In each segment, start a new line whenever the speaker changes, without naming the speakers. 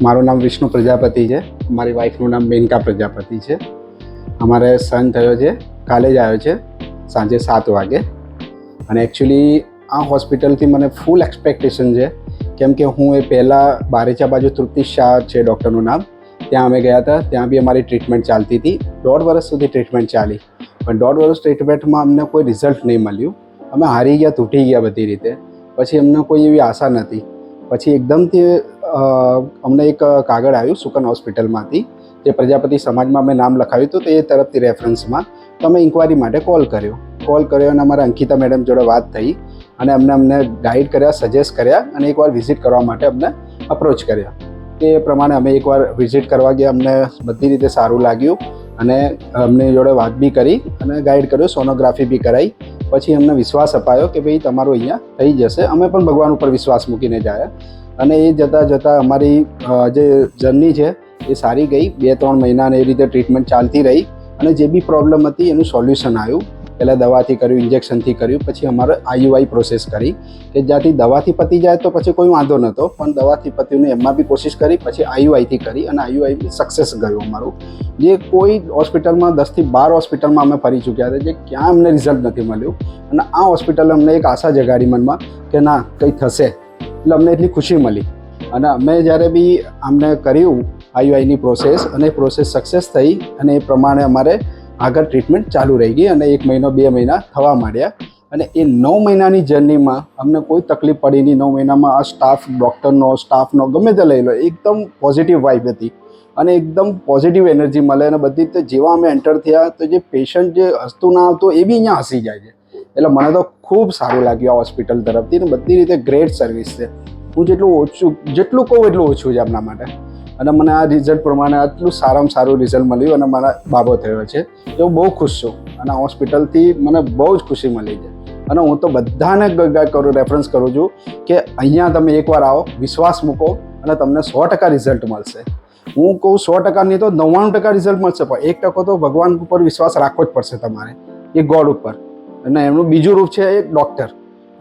મારું નામ વિષ્ણુ પ્રજાપતિ છે. મારી વાઈફનું નામ મેનકા પ્રજાપતિ છે. અમારે સન થયો છે, કાલે જ આવ્યો છે સાંજે 7 વાગે. અને એકચ્યુઅલી આ હોસ્પિટલથી મને ફૂલ એક્સપેક્ટેશન છે, કેમ કે હું એ પહેલાં બારેચા બાજુ તૃપ્તિ શાહ છે ડૉક્ટરનું નામ, ત્યાં અમે ગયા હતા. ત્યાં બી અમારી ટ્રીટમેન્ટ ચાલતી હતી. 1.5 વર્ષ સુધી ટ્રીટમેન્ટ ચાલી, પણ 1.5 વર્ષ ટ્રીટમેન્ટમાં અમને કોઈ રિઝલ્ટ નહીં મળ્યું. અમે હારી ગયા, તૂટી ગયા બધી રીતે. પછી અમને કોઈ એવી આશા નથી. પછી એકદમથી અમને એક કાગળ આવ્યું સુકન હોસ્પિટલમાંથી, જે પ્રજાપતિ સમાજમાં અમે નામ લખાવ્યું હતું, તો એ તરફથી રેફરન્સમાં. તો અમે ઇન્ક્વાયરી માટે કોલ કર્યો અને અમારા અંકિતા મેડમ જોડે વાત થઈ અને અમને ગાઈડ કર્યા, સજેસ્ટ કર્યા અને એકવાર વિઝિટ કરવા માટે અમને અપ્રોચ કર્યા. એ પ્રમાણે અમે એકવાર વિઝિટ કરવા ગયા. અમને બધી રીતે સારું લાગ્યું અને અમને જોડે વાત બી કરી અને ગાઈડ કર્યો, સોનોગ્રાફી બી કરાવી. પછી અમને વિશ્વાસ અપાયો કે ભાઈ તમારું અહીંયા થઈ જશે. અમે પણ ભગવાન ઉપર વિશ્વાસ મૂકીને જાય અને એ જતાં અમારી જે જર્ની છે એ સારી ગઈ. 2-3 મહિના એ રીતે ટ્રીટમેન્ટ ચાલતી રહી અને જે બી પ્રોબ્લેમ હતી એનું સોલ્યુશન આવ્યું. પહેલાં દવાથી કર્યું, ઇન્જેક્શનથી કર્યું, પછી અમારે IUI પ્રોસેસ કરી કે જ્યાંથી દવાથી પતી જાય તો પછી કોઈ વાંધો નહોતો, પણ દવાથી પત્યું ને એમાં બી કોશિશ કરી, પછી IUIથી કરી અને IUI સક્સેસ ગયું અમારું. જે કોઈ હોસ્પિટલમાં 10 થી 12 હોસ્પિટલમાં અમે ફરી ચૂક્યા હતા, જે ક્યાં અમને રિઝલ્ટ નથી મળ્યું. અને આ હોસ્પિટલે અમને એક આશા જગાડી મનમાં કે ના કંઈ થશે, એટલે અમને એટલી ખુશી મળી. અને અમે જ્યારે બી અમને કર્યું IUIની પ્રોસેસ અને એ પ્રોસેસ સક્સેસ થઈ અને એ પ્રમાણે અમારે આગળ ટ્રીટમેન્ટ ચાલુ રહી ગઈ અને 1 મહિનો 2 મહિના થવા માંડ્યા. અને એ 9 મહિનાની જર્નીમાં અમને કોઈ તકલીફ પડી નહીં. 9 મહિનામાં આ સ્ટાફનો ગમે તે લઈ લો, એકદમ પોઝિટિવ વાઇબ હતી અને એકદમ પોઝિટિવ એનર્જી મળે. અને બધી રીતે જેવા અમે એન્ટર થયા તો જે પેશન્ટ જે હસતું ના આવતું એ બી અહીંયા હસી જાય છે. એટલે મને તો ખૂબ સારું લાગ્યું આ હોસ્પિટલ તરફથી. અને બધી રીતે ગ્રેટ સર્વિસ છે. હું જેટલું કહું એટલું ઓછું છે એમના માટે. અને મને આ રિઝલ્ટ પ્રમાણે આટલું સારામાં સારું રિઝલ્ટ મળ્યું અને મારા બાબો થયો છે, તો હું બહુ ખુશ છું. અને આ હોસ્પિટલથી મને બહુ જ ખુશી મળી છે. અને હું તો બધાને રેફરન્સ કરું છું કે અહીંયા તમે એકવાર આવો, વિશ્વાસ મૂકો અને તમને 100% રિઝલ્ટ મળશે. હું કહું 100% નહીં તો 99% રિઝલ્ટ મળશે, પણ 1% તો ભગવાન ઉપર વિશ્વાસ રાખવો જ પડશે તમારે, એ ગોડ ઉપર. અને એમનું બીજું રૂપ છે એક ડૉક્ટર.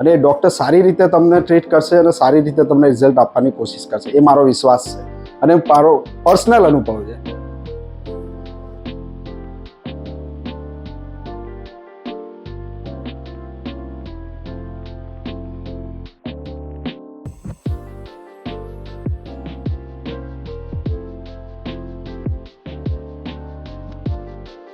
અને એ ડૉક્ટર સારી રીતે તમને ટ્રીટ કરશે અને સારી રીતે તમને રિઝલ્ટ આપવાની કોશિશ કરશે. એ મારો વિશ્વાસ છે અને મારો પર્સનલ અનુભવ છે.